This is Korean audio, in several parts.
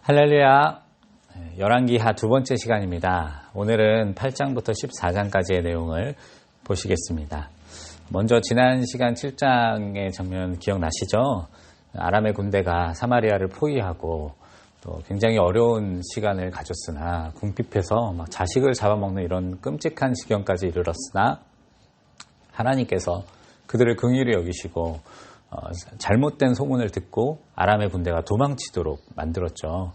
할렐루야. 열왕기하 두 번째 시간입니다. 오늘은 8장부터 14장까지의 내용을 보시겠습니다. 먼저 지난 시간 7장의 장면 기억나시죠? 아람의 군대가 사마리아를 포위하고 또 굉장히 어려운 시간을 가졌으나 궁핍해서 막 자식을 잡아먹는 이런 끔찍한 지경까지 이르렀으나 하나님께서 그들을 긍휼히 여기시고 잘못된 소문을 듣고 아람의 군대가 도망치도록 만들었죠.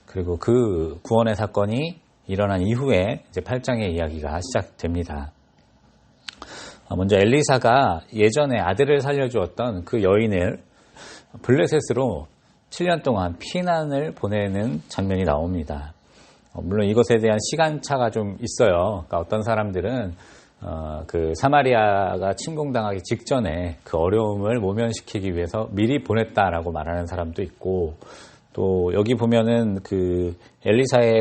그리고 그 구원의 사건이 일어난 이후에 이제 8장의 이야기가 시작됩니다. 먼저 엘리사가 예전에 아들을 살려주었던 그 여인을 블레셋으로 7년 동안 피난을 보내는 장면이 나옵니다. 물론 이것에 대한 시간차가 좀 있어요. 그러니까 어떤 사람들은 그 사마리아가 침공당하기 직전에 그 어려움을 모면시키기 위해서 미리 보냈다라고 말하는 사람도 있고, 또 여기 보면은 그 엘리사의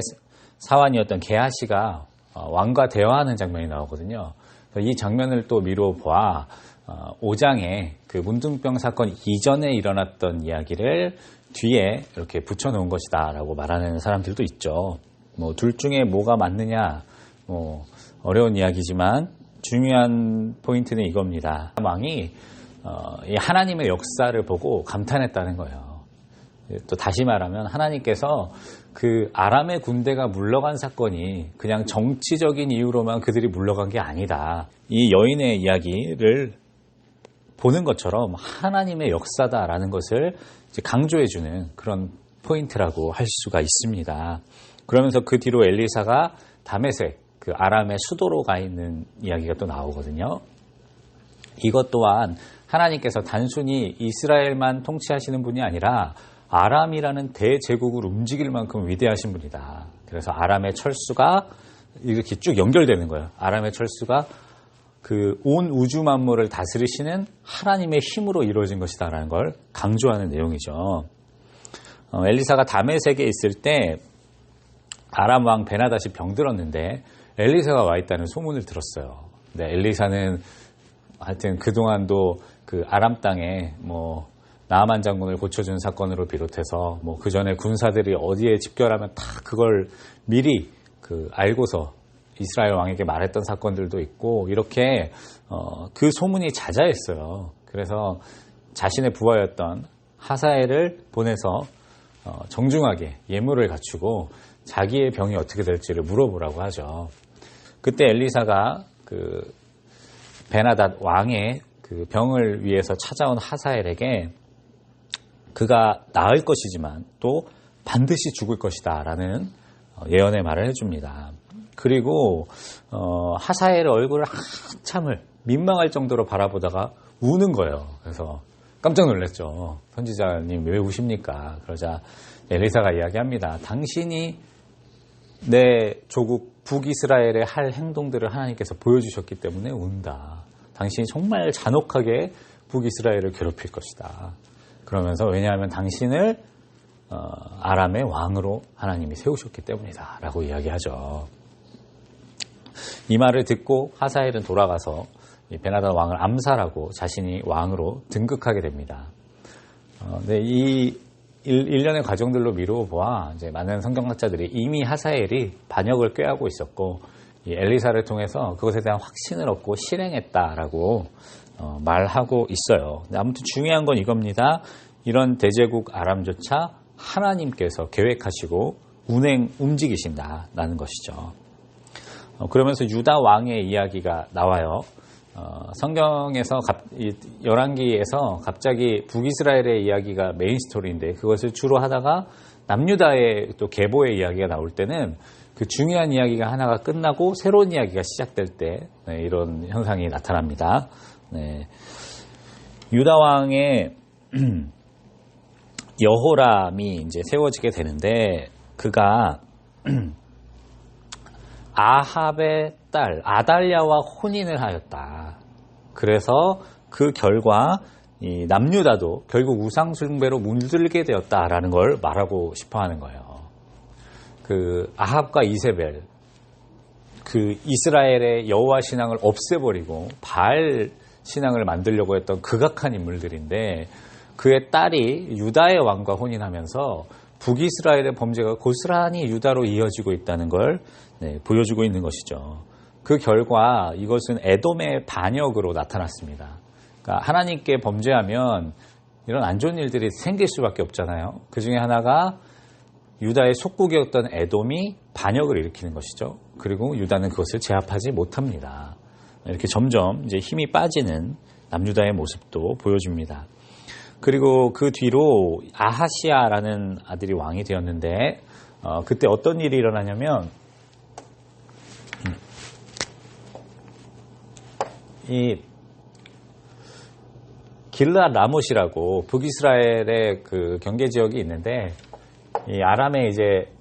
사환이었던 게하시가 왕과 대화하는 장면이 나오거든요. 이 장면을 또 미루어 보아 5장에 그 문둥병 사건 이전에 일어났던 이야기를 뒤에 이렇게 붙여놓은 것이다라고 말하는 사람들도 있죠. 뭐 둘 중에 뭐가 맞느냐, 어려운 이야기지만 중요한 포인트는 이겁니다. 왕이 하나님의 역사를 보고 감탄했다는 거예요. 또 다시 말하면 하나님께서 그 아람의 군대가 물러간 사건이 그냥 정치적인 이유로만 그들이 물러간 게 아니다. 이 여인의 이야기를 보는 것처럼 하나님의 역사다라는 것을 강조해주는 그런 포인트라고 할 수가 있습니다. 그러면서 그 뒤로 엘리사가 다메섹, 그 아람의 수도로 가 있는 이야기가 또 나오거든요. 이것 또한 하나님께서 단순히 이스라엘만 통치하시는 분이 아니라 아람이라는 대제국을 움직일 만큼 위대하신 분이다. 그래서 아람의 철수가 이렇게 쭉 연결되는 거예요. 아람의 철수가 그 온 우주 만물을 다스리시는 하나님의 힘으로 이루어진 것이다라는 걸 강조하는 내용이죠. 엘리사가 다메섹에 있을 때 아람 왕 베나닷이 병들었는데 엘리사가 와 있다는 소문을 들었어요. 근데 엘리사는 하여튼 그동안도 그 아람 땅에 나아만 장군을 고쳐준 사건으로 비롯해서 그 전에 군사들이 어디에 집결하면 다 그걸 미리 알고서 이스라엘 왕에게 말했던 사건들도 있고, 이렇게 그 소문이 자자했어요. 그래서 자신의 부하였던 하사엘을 보내서 정중하게 예물을 갖추고 자기의 병이 어떻게 될지를 물어보라고 하죠. 그때 엘리사가 그 베나닷 왕의 그 병을 위해서 찾아온 하사엘에게 그가 나을 것이지만 또 반드시 죽을 것이다 라는 예언의 말을 해줍니다. 그리고 하사엘의 얼굴을 한참을 민망할 정도로 바라보다가 우는 거예요. 그래서 깜짝 놀랐죠. 선지자님 왜 우십니까? 그러자 엘리사가 이야기합니다. 당신이 내 조국 북이스라엘에 할 행동들을 하나님께서 보여주셨기 때문에 운다. 당신이 정말 잔혹하게 북이스라엘을 괴롭힐 것이다. 그러면서 왜냐하면 당신을 아람의 왕으로 하나님이 세우셨기 때문이다 라고 이야기하죠. 이 말을 듣고 하사엘은 돌아가서 베나닷 왕을 암살하고 자신이 왕으로 등극하게 됩니다. 근데 이 일련의 과정들로 미루어 보아 이제 많은 성경학자들이 이미 하사엘이 반역을 꾀하고 있었고 이 엘리사를 통해서 그것에 대한 확신을 얻고 실행했다라고 말하고 있어요. 근데 아무튼 중요한 건 이겁니다. 이런 대제국 아람조차 하나님께서 계획하시고 움직이신다라는 것이죠. 그러면서 유다 왕의 이야기가 나와요. 성경에서 열왕기에서 갑자기 북이스라엘의 이야기가 메인 스토리인데 그것을 주로 하다가 남유다의 또 계보의 이야기가 나올 때는 그 중요한 이야기가 하나가 끝나고 새로운 이야기가 시작될 때 이런 현상이 나타납니다. 유다 왕의 여호람이 이제 세워지게 되는데 그가 아합의 딸 아달랴와 혼인을 하였다. 그래서 그 결과 이 남유다도 결국 우상숭배로 물들게 되었다라는 걸 말하고 싶어하는 거예요. 그 아합과 이세벨, 그 이스라엘의 여호와 신앙을 없애버리고 바알 신앙을 만들려고 했던 극악한 인물들인데 그의 딸이 유다의 왕과 혼인하면서 북이스라엘의 범죄가 고스란히 유다로 이어지고 있다는 걸 보여주고 있는 것이죠. 그 결과 이것은 에돔의 반역으로 나타났습니다. 그러니까 하나님께 범죄하면 이런 안 좋은 일들이 생길 수밖에 없잖아요. 그 중에 하나가 유다의 속국이었던 에돔이 반역을 일으키는 것이죠. 그리고 유다는 그것을 제압하지 못합니다. 이렇게 점점 이제 힘이 빠지는 남유다의 모습도 보여줍니다. 그리고 그 뒤로 아하시아라는 아들이 왕이 되었는데 그때 어떤 일이 일어나냐면 이 길르앗 라못이라고 북이스라엘의 그 경계 지역이 있는데 이 아람에 이제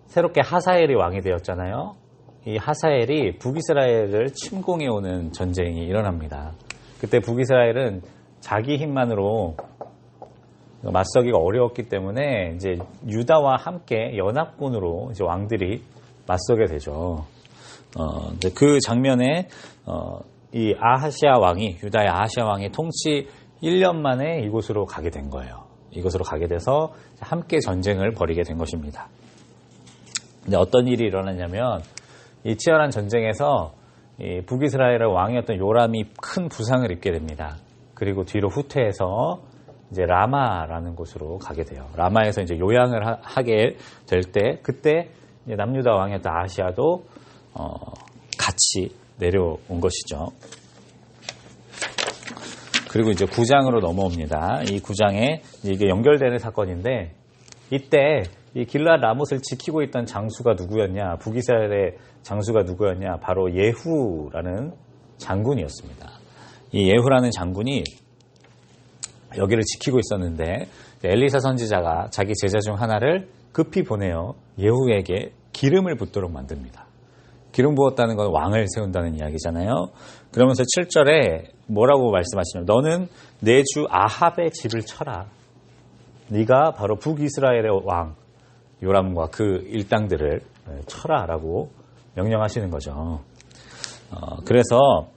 새롭게 하사엘이 왕이 되었잖아요. 이 하사엘이 북이스라엘을 침공해 오는 전쟁이 일어납니다. 그때 북이스라엘은 자기 힘만으로 맞서기가 어려웠기 때문에 이제 유다와 함께 연합군으로 이제 왕들이 맞서게 되죠. 그 장면에 이 아하시아 왕이 유다의 아하시아 왕이 통치 1년 만에 이곳으로 가게 된 거예요. 이곳으로 가게 돼서 함께 전쟁을 벌이게 된 것입니다. 근데 어떤 일이 일어났냐면 이 치열한 전쟁에서 이 북이스라엘의 왕이었던 요람이 큰 부상을 입게 됩니다. 그리고 뒤로 후퇴해서 이제 라마라는 곳으로 가게 돼요. 라마에서 이제 요양을 하게 될 때 그때 이제 남유다 왕이었던 아하시아도 같이 내려온 것이죠. 그리고 이제 9장으로 넘어옵니다. 이 9장에 이게 연결되는 사건인데 이때 이 길르앗 라못을 지키고 있던 장수가 누구였냐? 북이스라엘의 장수가 누구였냐? 바로 예후라는 장군이었습니다. 이 예후라는 장군이 여기를 지키고 있었는데 엘리사 선지자가 자기 제자 중 하나를 급히 보내어 예후에게 기름을 붓도록 만듭니다. 기름 부었다는 건 왕을 세운다는 이야기잖아요. 그러면서 7절에 뭐라고 말씀하시냐면 너는 내 주 아합의 집을 쳐라. 네가 바로 북이스라엘의 왕 요람과 그 일당들을 쳐라라고 명령하시는 거죠. 그래서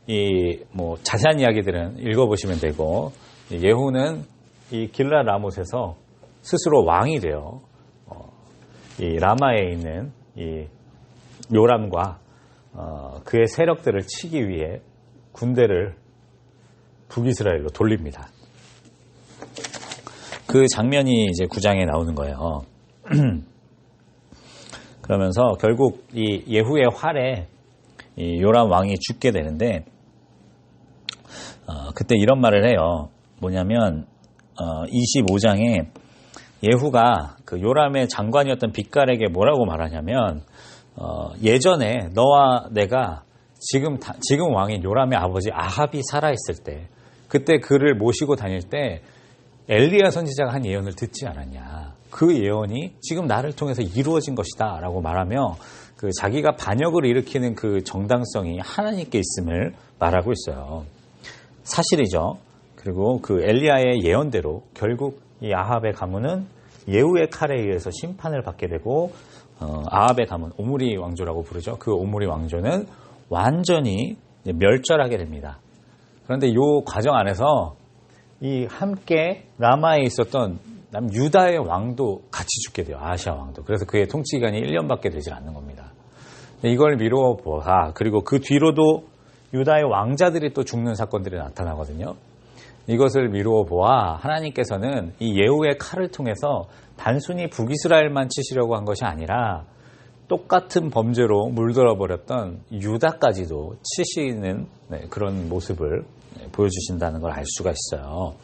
이 뭐 자세한 이야기들은 읽어보시면 되고 예후는 이 길르앗 라못에서 스스로 왕이 되어 이 라마에 있는 이 요람과 그의 세력들을 치기 위해 군대를 북이스라엘로 돌립니다. 그 장면이 이제 9장에 나오는 거예요. 그러면서 결국 이 예후의 활에 이 요람 왕이 죽게 되는데 그때 이런 말을 해요. 뭐냐면 25장에 예후가 그 요람의 장관이었던 빅갈에게 뭐라고 말하냐면 예전에 너와 내가 지금 왕인 요람의 아버지 아합이 살아있을 때 그때 그를 모시고 다닐 때 엘리야 선지자가 한 예언을 듣지 않았냐. 그 예언이 지금 나를 통해서 이루어진 것이다 라고 말하며 그 자기가 반역을 일으키는 그 정당성이 하나님께 있음을 말하고 있어요. 사실이죠. 그리고 그 엘리야의 예언대로 결국 이 아합의 가문은 예후의 칼에 의해서 심판을 받게 되고 아합의 가문, 오므리 왕조라고 부르죠. 그 오므리 왕조는 완전히 멸절하게 됩니다. 그런데 이 과정 안에서 이 함께 라마에 있었던 유다의 왕도 같이 죽게 돼요. 아하시아 왕도. 그래서 그의 통치 기간이 1년밖에 되질 않는 겁니다. 이걸 미루어 보아. 그리고 그 뒤로도 유다의 왕자들이 또 죽는 사건들이 나타나거든요. 이것을 미루어 보아 하나님께서는 이 예후의 칼을 통해서 단순히 북이스라엘만 치시려고 한 것이 아니라 똑같은 범죄로 물들어 버렸던 유다까지도 치시는 그런 모습을 보여주신다는 걸 알 수가 있어요.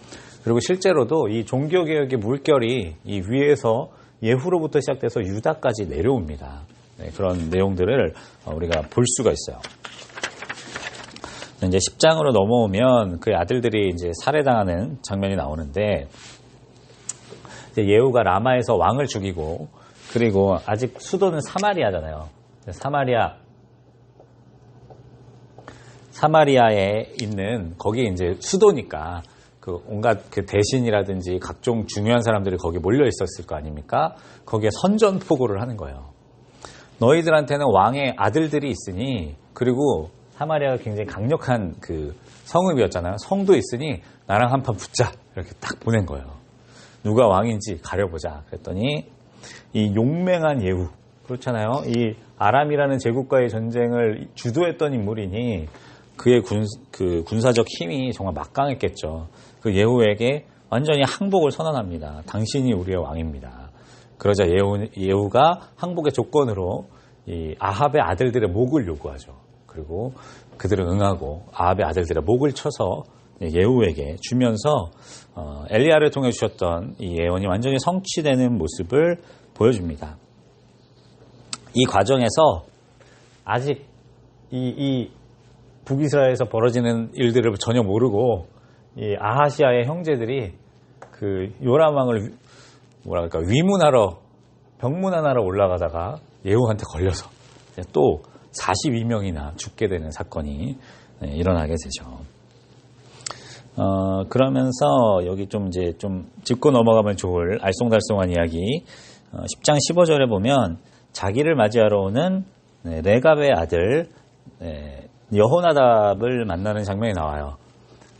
그리고 실제로도 이 종교개혁의 물결이 이 위에서 예후로부터 시작돼서 유다까지 내려옵니다. 그런 내용들을 우리가 볼 수가 있어요. 이제 10장으로 넘어오면 그 아들들이 이제 살해당하는 장면이 나오는데 이제 예후가 라마에서 왕을 죽이고 그리고 아직 수도는 사마리아잖아요. 사마리아에 있는 거기 이제 수도니까 그 온갖 그 대신이라든지 각종 중요한 사람들이 거기 몰려 있었을 거 아닙니까? 거기에 선전포고를 하는 거예요. 너희들한테는 왕의 아들들이 있으니 그리고 사마리아가 굉장히 강력한 그 성읍이었잖아요. 성도 있으니 나랑 한판 붙자. 이렇게 딱 보낸 거예요. 누가 왕인지 가려보자. 그랬더니 이 용맹한 예후, 그렇잖아요. 이 아람이라는 제국과의 전쟁을 주도했던 인물이니 그의 군사적 힘이 정말 막강했겠죠. 그 예후에게 완전히 항복을 선언합니다. 당신이 우리의 왕입니다. 그러자 예후가 항복의 조건으로 이 아합의 아들들의 목을 요구하죠. 그리고 그들은 응하고 아합의 아들들의 목을 쳐서 예후에게 주면서 엘리야를 통해 주셨던 이 예언이 완전히 성취되는 모습을 보여줍니다. 이 과정에서 아직 이 북이스라엘에서 벌어지는 일들을 전혀 모르고 이 아하시아의 형제들이 그 요람 왕을 뭐랄까 위문하러 병문안하러 올라가다가 예후한테 걸려서 또 42명이나 죽게 되는 사건이 일어나게 되죠. 그러면서 여기 좀 이제 좀 짚고 넘어가면 좋을 알쏭달쏭한 이야기. 10장 15절에 보면 자기를 맞이하러 오는 레갑의 아들 여호나답을 만나는 장면이 나와요.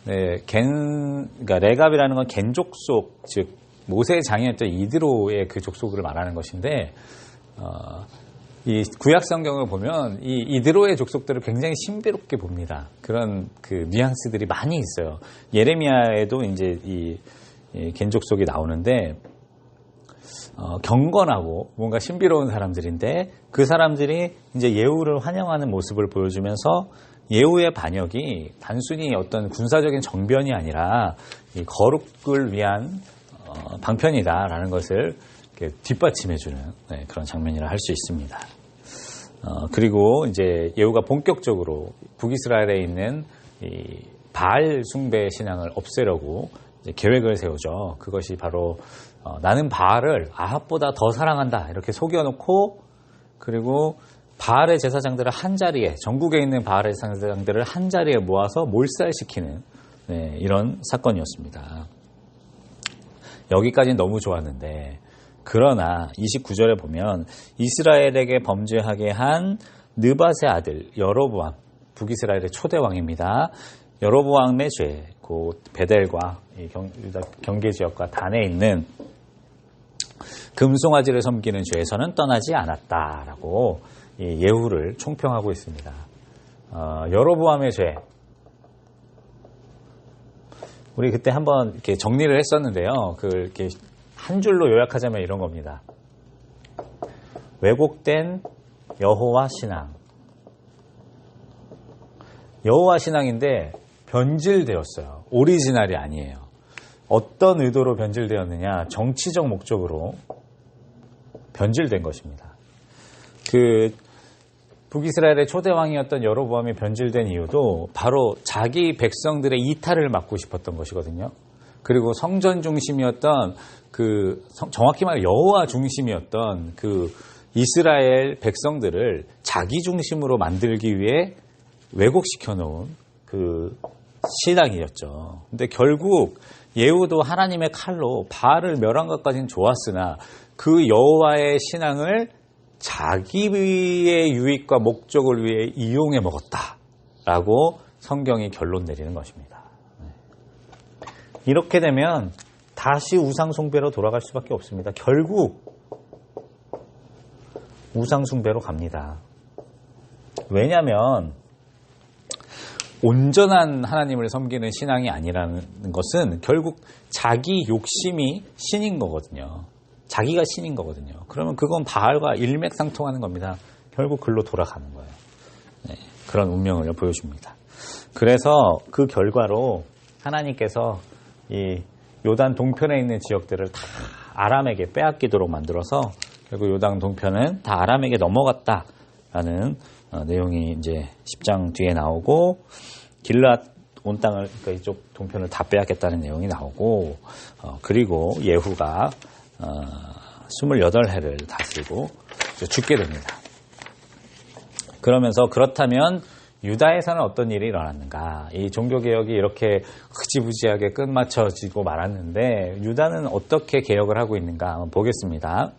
그러니까 레갑이라는 건 겐 족속, 즉 모세의 장인이었던 이드로의 그 족속을 말하는 것인데, 이 구약 성경을 보면 이 이드로의 족속들을 굉장히 신비롭게 봅니다. 그런 그 뉘앙스들이 많이 있어요. 예레미야에도 이제 이 겐 족속이 나오는데, 경건하고 뭔가 신비로운 사람들인데 그 사람들이 이제 예후를 환영하는 모습을 보여주면서 예후의 반역이 단순히 어떤 군사적인 정변이 아니라 이 거룩을 위한 방편이다라는 것을 이렇게 뒷받침해주는 그런 장면이라 할 수 있습니다. 그리고 이제 예후가 본격적으로 북이스라엘에 있는 이 바알 숭배 신앙을 없애려고 이제 계획을 세우죠. 그것이 바로 나는 바알을 아합보다 더 사랑한다 이렇게 속여놓고, 그리고 바알의 제사장들을 한자리에, 전국에 있는 바알의 제사장들을 한자리에 모아서 몰살시키는 이런 사건이었습니다. 여기까지는 너무 좋았는데, 그러나 29절에 보면 이스라엘에게 범죄하게 한 느밧의 아들 여로보암, 북이스라엘의 초대 왕입니다. 여로보암의 죄, 곧 베델과 경계지역과 단에 있는 금송아지를 섬기는 죄에서는 떠나지 않았다라고 예후를 총평하고 있습니다. 여로보암의 죄, 우리 그때 한번 이렇게 정리를 했었는데요. 이렇게 한 줄로 요약하자면 이런 겁니다. 왜곡된 여호와 신앙. 여호와 신앙인데 변질되었어요. 오리지널이 아니에요. 어떤 의도로 변질되었느냐? 정치적 목적으로 변질된 것입니다. 북이스라엘의 초대왕이었던 여로보암이 변질된 이유도 바로 자기 백성들의 이탈을 막고 싶었던 것이거든요. 그리고 성전 중심이었던 정확히 말해 여호와 중심이었던 이스라엘 백성들을 자기 중심으로 만들기 위해 왜곡시켜 놓은 신앙이었죠. 근데 결국 예후도 하나님의 칼로 바알을 멸한 것까지는 좋았으나 그 여호와의 신앙을 자기의 유익과 목적을 위해 이용해 먹었다라고 성경이 결론 내리는 것입니다. 이렇게 되면 다시 우상숭배로 돌아갈 수밖에 없습니다. 결국 우상숭배로 갑니다. 왜냐하면 온전한 하나님을 섬기는 신앙이 아니라는 것은 결국 자기 욕심이 신인 거거든요. 자기가 신인 거거든요. 그러면 그건 바알과 일맥상통하는 겁니다. 결국 글로 돌아가는 거예요. 그런 운명을 보여줍니다. 그래서 그 결과로 하나님께서 이 요단 동편에 있는 지역들을 다 아람에게 빼앗기도록 만들어서 결국 요단 동편은 다 아람에게 넘어갔다라는 내용이 이제 10장 뒤에 나오고, 길앗 온 땅을, 그러니까 이쪽 동편을 다 빼앗겠다는 내용이 나오고, 그리고 예후가 28해를 다스리고 죽게 됩니다. 그러면서 그렇다면 유다에서는 어떤 일이 일어났는가? 이 종교개혁이 이렇게 흐지부지하게 끝마쳐지고 말았는데 유다는 어떻게 개혁을 하고 있는가 한번 보겠습니다.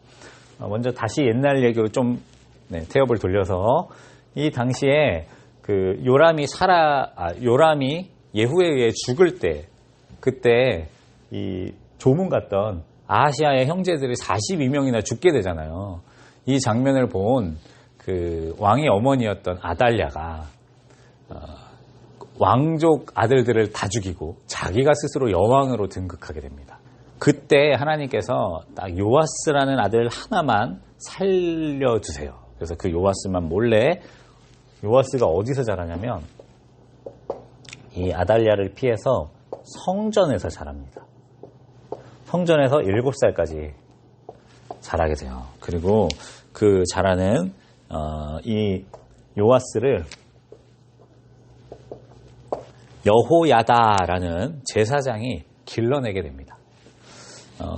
먼저 다시 옛날 얘기로 좀 태엽을 돌려서, 이 당시에 요람이 예후에 의해 죽을 때 그때 이 조문 갔던 아하시아의 형제들이 42명이나 죽게 되잖아요. 이 장면을 본 그 왕의 어머니였던 아달랴가 왕족 아들들을 다 죽이고 자기가 스스로 여왕으로 등극하게 됩니다. 그때 하나님께서 딱 요아스라는 아들 하나만 살려주세요. 그래서 그 요아스만 몰래, 요아스가 어디서 자라냐면 이 아달랴를 피해서 성전에서 자랍니다. 성전에서 7살까지 자라게 돼요. 그리고 그 자라는 이 요아스를 여호야다라는 제사장이 길러내게 됩니다.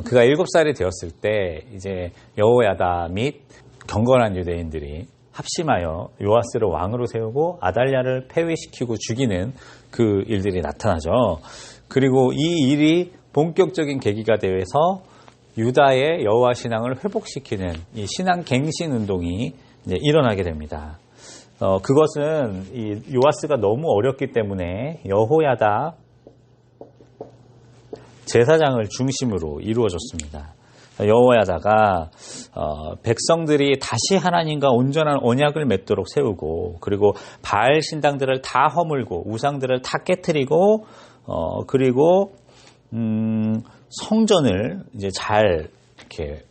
그가 7살이 되었을 때 이제 여호야다 및 경건한 유대인들이 합심하여 요아스를 왕으로 세우고 아달랴를 폐위시키고 죽이는 그 일들이 나타나죠. 그리고 이 일이 본격적인 계기가 되어서 유다의 여호와 신앙을 회복시키는 이 신앙 갱신 운동이 이제 일어나게 됩니다. 그것은 이 요아스가 너무 어렸기 때문에 여호야다 제사장을 중심으로 이루어졌습니다. 여호야다가 백성들이 다시 하나님과 온전한 언약을 맺도록 세우고, 그리고 바알 신당들을 다 허물고 우상들을 다 깨트리고, 그리고 성전을 이제 잘 이렇게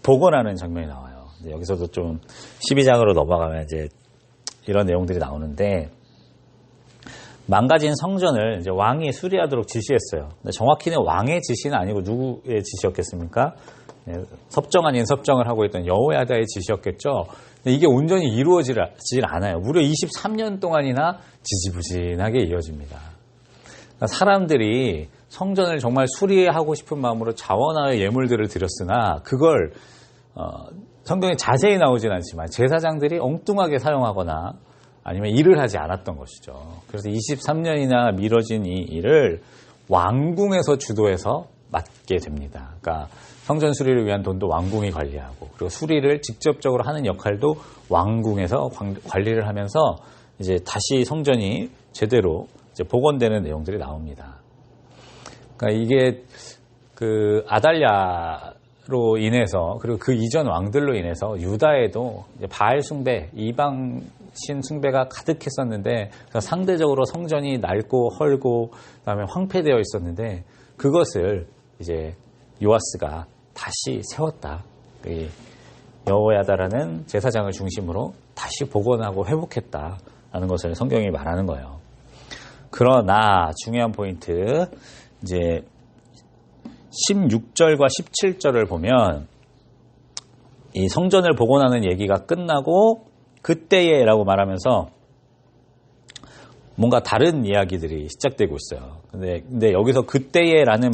복원하는 장면이 나와요. 여기서도 좀 12장으로 넘어가면 이제 이런 내용들이 나오는데, 망가진 성전을 이제 왕이 수리하도록 지시했어요. 근데 정확히는 왕의 지시는 아니고 누구의 지시였겠습니까? 섭정 아닌 섭정을 하고 있던 여호야다의 지시였겠죠. 근데 이게 온전히 이루어지질 않아요. 무려 23년 동안이나 지지부진하게 이어집니다. 그러니까 사람들이 성전을 정말 수리하고 싶은 마음으로 자원하여 예물들을 드렸으나 그걸 성경에 자세히 나오진 않지만 제사장들이 엉뚱하게 사용하거나 아니면 일을 하지 않았던 것이죠. 그래서 23년이나 미뤄진 이 일을 왕궁에서 주도해서 맡게 됩니다. 그러니까 성전 수리를 위한 돈도 왕궁이 관리하고, 그리고 수리를 직접적으로 하는 역할도 왕궁에서 관리를 하면서 이제 다시 성전이 제대로 이제 복원되는 내용들이 나옵니다. 그러니까 이게 그 아달랴로 인해서, 그리고 그 이전 왕들로 인해서 유다에도 이제 바알 숭배, 이방 신 숭배가 가득했었는데, 상대적으로 성전이 낡고 헐고 그다음에 황폐되어 있었는데, 그것을 이제 요아스가 다시 세웠다. 여호야다라는 제사장을 중심으로 다시 복원하고 회복했다라는 것을 성경이 말하는 거예요. 그러나 중요한 포인트, 이제 16절과 17절을 보면 이 성전을 복원하는 얘기가 끝나고 그때에라고 말하면서 뭔가 다른 이야기들이 시작되고 있어요. 근데 여기서 그때에라는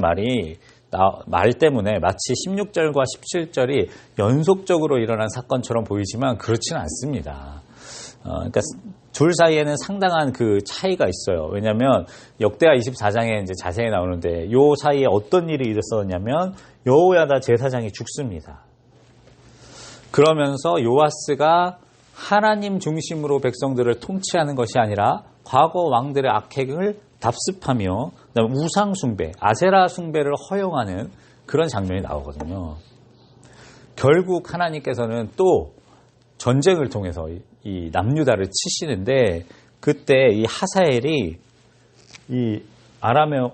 말 때문에 마치 16절과 17절이 연속적으로 일어난 사건처럼 보이지만 그렇지는 않습니다. 그러니까 둘 사이에는 상당한 그 차이가 있어요. 왜냐하면 역대하 24장에 이제 자세히 나오는데, 요 사이에 어떤 일이 있었냐면 여호야다 제사장이 죽습니다. 그러면서 요아스가 하나님 중심으로 백성들을 통치하는 것이 아니라 과거 왕들의 악행을 답습하며 우상 숭배, 아세라 숭배를 허용하는 그런 장면이 나오거든요. 결국 하나님께서는 또 전쟁을 통해서 이 남유다를 치시는데, 그때 이 하사엘이, 이 아람의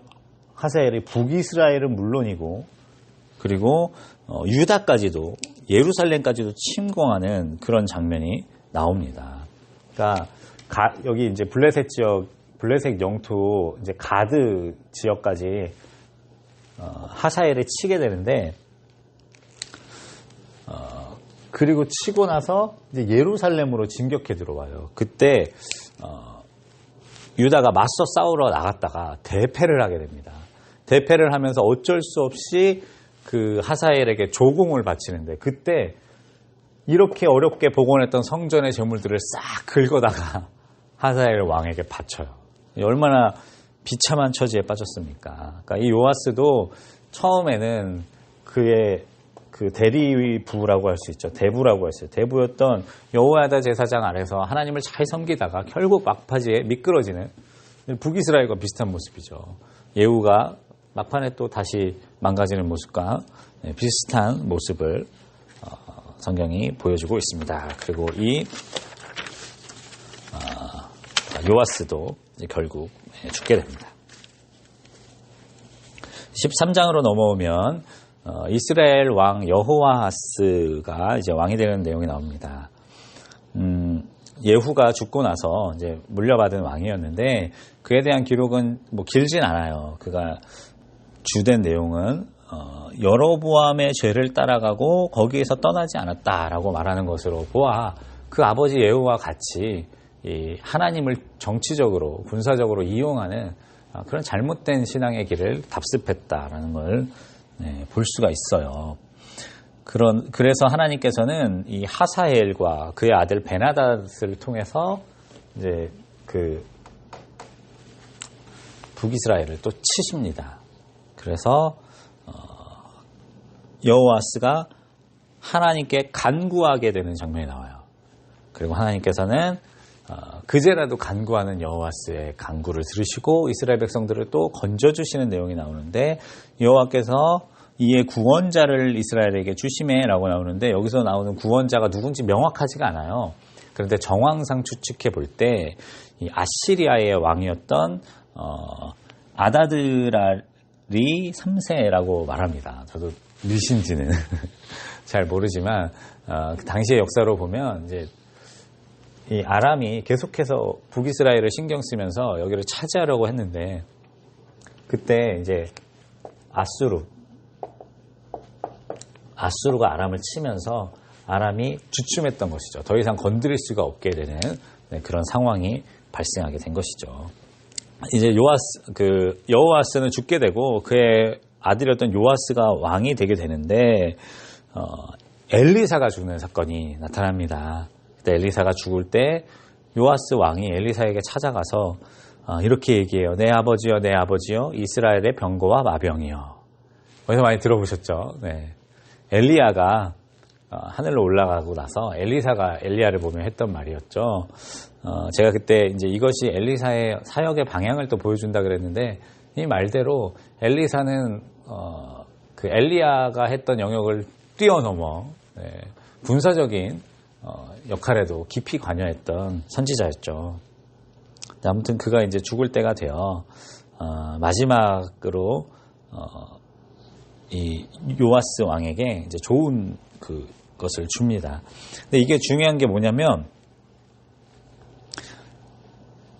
하사엘이 북이스라엘은 물론이고, 그리고 유다까지도, 예루살렘까지도 침공하는 그런 장면이 나옵니다. 그러니까 여기 이제 블레셋 지역, 블레셋 영토 이제 가드 지역까지 하사엘을 치게 되는데, 그리고 치고 나서 이제 예루살렘으로 진격해 들어와요. 그때 유다가 맞서 싸우러 나갔다가 대패를 하게 됩니다. 대패를 하면서 어쩔 수 없이 그 하사엘에게 조공을 바치는데, 그때 이렇게 어렵게 복원했던 성전의 재물들을 싹 긁어다가 하사엘 왕에게 바쳐요. 얼마나 비참한 처지에 빠졌습니까? 그러니까 이 요아스도 처음에는 그의 그 대리부라고 할 수 있죠. 대부라고 했어요. 대부였던 여호야다 제사장 아래서 하나님을 잘 섬기다가 결국 막바지에 미끄러지는 북이스라엘과 비슷한 모습이죠. 예후가 막판에 또 다시 망가지는 모습과 비슷한 모습을 성경이 보여주고 있습니다. 그리고 이 요아스도 결국 죽게 됩니다. 13장으로 넘어오면 이스라엘 왕 여호아하스가 이제 왕이 되는 내용이 나옵니다. 예후가 죽고 나서 이제 물려받은 왕이었는데 그에 대한 기록은 뭐 길진 않아요. 그가 주된 내용은 여로보암의 죄를 따라가고 거기에서 떠나지 않았다라고 말하는 것으로 보아 그 아버지 예후와 같이 이 하나님을 정치적으로 군사적으로 이용하는 그런 잘못된 신앙의 길을 답습했다라는 걸 볼 수가 있어요. 그래서 하나님께서는 이 하사엘과 그의 아들 베나닷을 통해서 이제 그 북이스라엘을 또 치십니다. 그래서 여호아스가 하나님께 간구하게 되는 장면이 나와요. 그리고 하나님께서는 그제라도 간구하는 여호아스의 간구를 들으시고 이스라엘 백성들을 또 건져주시는 내용이 나오는데 여호와께서 이에 구원자를 이스라엘에게 주시매라고 나오는데 여기서 나오는 구원자가 누군지 명확하지가 않아요. 그런데 정황상 추측해 볼 때 이 아시리아의 왕이었던 아다드랄이 3세라고 말합니다. 저도 몇인지는 잘 모르지만 그 당시의 역사로 보면 이제 이 아람이 계속해서 북이스라엘을 신경 쓰면서 여기를 차지하려고 했는데 그때 이제 아수르가 아람을 치면서 아람이 주춤했던 것이죠. 더 이상 건드릴 수가 없게 되는 그런 상황이 발생하게 된 것이죠. 이제 여호아스는 죽게 되고 그의 아들이었던 요아스가 왕이 되게 되는데 엘리사가 죽는 사건이 나타납니다. 그때 엘리사가 죽을 때 요아스 왕이 엘리사에게 찾아가서 이렇게 얘기해요. 내 아버지여 이스라엘의 병거와 마병이여. 어디서 많이 들어보셨죠? 네. 엘리야가 하늘로 올라가고 나서 엘리사가 엘리야를 보며 했던 말이었죠. 제가 그때 이제 이것이 엘리사의 사역의 방향을 또 보여준다 그랬는데 이 말대로 엘리사는 그 엘리야가 했던 영역을 뛰어넘어 군사적인 역할에도 깊이 관여했던 선지자였죠. 아무튼 그가 이제 죽을 때가 되어 마지막으로 이 요아스 왕에게 이제 좋은 그것을 줍니다. 근데 이게 중요한 게 뭐냐면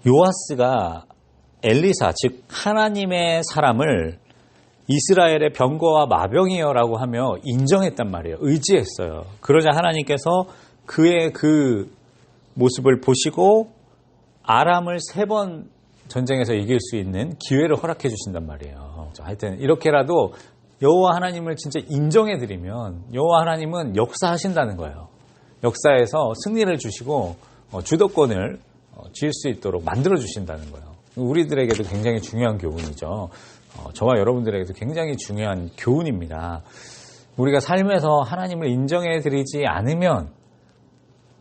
요아스가 엘리사 즉 하나님의 사람을 이스라엘의 병거와 마병이여라고 하며 인정했단 말이에요. 의지했어요. 그러자 하나님께서 그의 그 모습을 보시고 아람을 3번 전쟁에서 이길 수 있는 기회를 허락해 주신단 말이에요. 하여튼 이렇게라도 여호와 하나님을 진짜 인정해드리면 여호와 하나님은 역사하신다는 거예요. 역사에서 승리를 주시고 주도권을 쥘 수 있도록 만들어 주신다는 거예요. 우리들에게도 굉장히 중요한 교훈이죠. 저와 여러분들에게도 굉장히 중요한 교훈입니다. 우리가 삶에서 하나님을 인정해드리지 않으면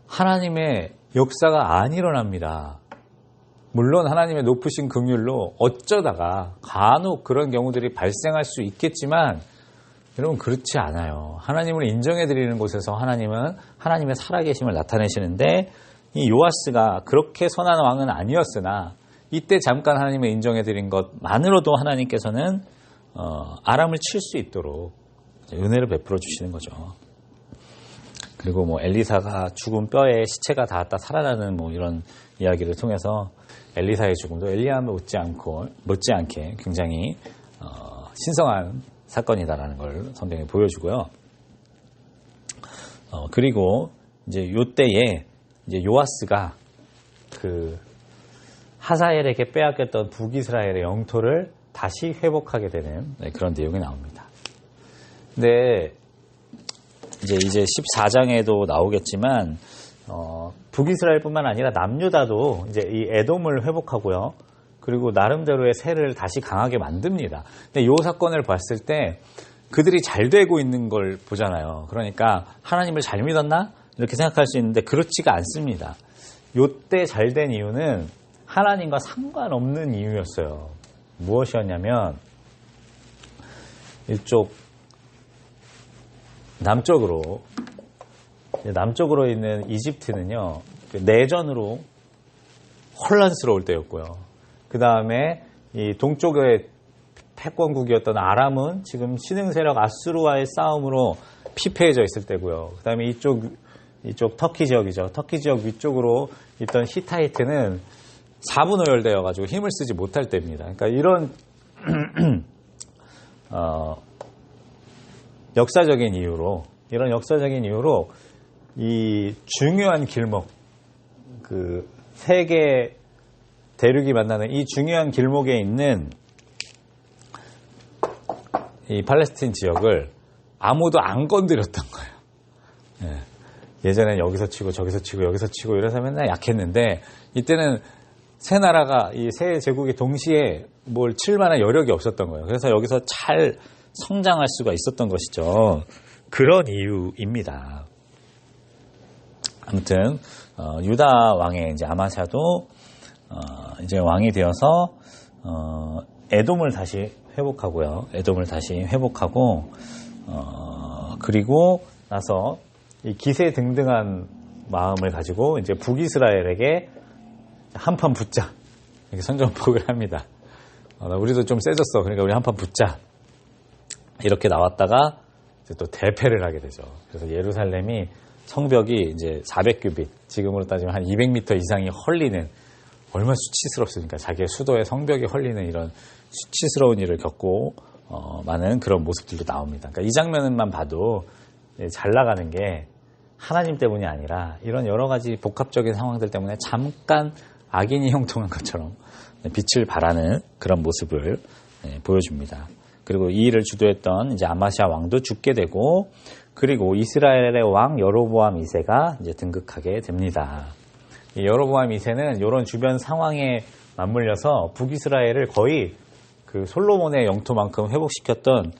하나님의 역사가 안 일어납니다. 물론 하나님의 높으신 긍휼로 어쩌다가 간혹 그런 경우들이 발생할 수 있겠지만 여러분 그렇지 않아요. 하나님을 인정해드리는 곳에서 하나님은 하나님의 살아계심을 나타내시는데 이 요아스가 그렇게 선한 왕은 아니었으나 이때 잠깐 하나님을 인정해드린 것만으로도 하나님께서는 아람을 칠 수 있도록 은혜를 베풀어 주시는 거죠. 그리고 뭐 엘리사가 죽은 뼈에 시체가 닿았다 살아나는 뭐 이런 이야기를 통해서 엘리사의 죽음도 엘리야와 못지않게 굉장히 신성한 사건이다라는 걸 성경에 보여주고요. 그리고 이제 요때에 이제 요아스가 그 하사엘에게 빼앗겼던 북이스라엘의 영토를 다시 회복하게 되는 그런 내용이 나옵니다. 근데 이제 14장에도 나오겠지만 북이스라엘뿐만 아니라 남유다도 이제 이 에돔을 회복하고요. 그리고 나름대로의 세를 다시 강하게 만듭니다. 근데 이 사건을 봤을 때 그들이 잘 되고 있는 걸 보잖아요. 그러니까 하나님을 잘 믿었나? 이렇게 생각할 수 있는데 그렇지가 않습니다. 요때 잘 된 이유는 하나님과 상관없는 이유였어요. 무엇이었냐면 이쪽 남쪽으로 있는 이집트는요, 내전으로 혼란스러울 때였고요. 그 다음에 이 동쪽의 패권국이었던 아람은 지금 신흥 세력 아수르와의 싸움으로 피폐해져 있을 때고요. 그 다음에 이쪽 터키 지역이죠. 터키 지역 위쪽으로 있던 히타이트는 4분오열되어 가지고 힘을 쓰지 못할 때입니다. 그러니까 이런 역사적인 이유로 이 중요한 길목, 그 세계 대륙이 만나는 이 중요한 길목에 있는 이 팔레스틴 지역을 아무도 안 건드렸던 거예요. 예전엔 여기서 치고 저기서 치고 여기서 치고 이래서 맨날 약했는데, 이때는 세 나라가, 이 세 제국이 동시에 뭘 칠 만한 여력이 없었던 거예요. 그래서 여기서 잘 성장할 수가 있었던 것이죠. 그런 이유입니다. 아무튼 유다 왕의 이제 아마샤도 이제 왕이 되어서 에돔을 다시 회복하고요. 그리고 나서 이 기세등등한 마음을 가지고 이제 북이스라엘에게 한판 붙자, 이렇게 선전포고를 합니다. 우리도 좀 세졌어. 그러니까 우리 한판 붙자. 이렇게 나왔다가 이제 또 대패를 하게 되죠. 그래서 예루살렘이 성벽이 이제 400규빗, 지금으로 따지면 한 200m 이상이 헐리는, 얼마나 수치스럽습니까? 자기의 수도의 성벽이 헐리는 이런 수치스러운 일을 겪고 많은 그런 모습들도 나옵니다. 그러니까 이 장면만 봐도 잘 나가는 게 하나님 때문이 아니라 이런 여러 가지 복합적인 상황들 때문에 잠깐 악인이 형통한 것처럼 빛을 발하는 그런 모습을 보여줍니다. 그리고 이 일을 주도했던 이제 아마시아 왕도 죽게 되고, 그리고 이스라엘의 왕 여로보암 2세가 이제 등극하게 됩니다. 이 여로보암 2세는 이런 주변 상황에 맞물려서 북이스라엘을 거의 그 솔로몬의 영토만큼 회복시켰던,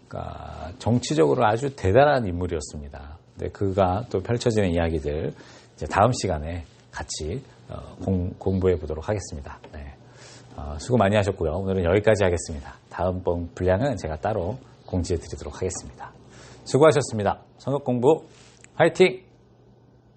그러니까 정치적으로 아주 대단한 인물이었습니다. 근데 그가 또 펼쳐지는 이야기들 이제 다음 시간에 같이 공부해 보도록 하겠습니다. 네. 수고 많이 하셨고요. 오늘은 여기까지 하겠습니다. 다음번 분량은 제가 따로 공지해 드리도록 하겠습니다. 수고하셨습니다. 성역 공부 화이팅!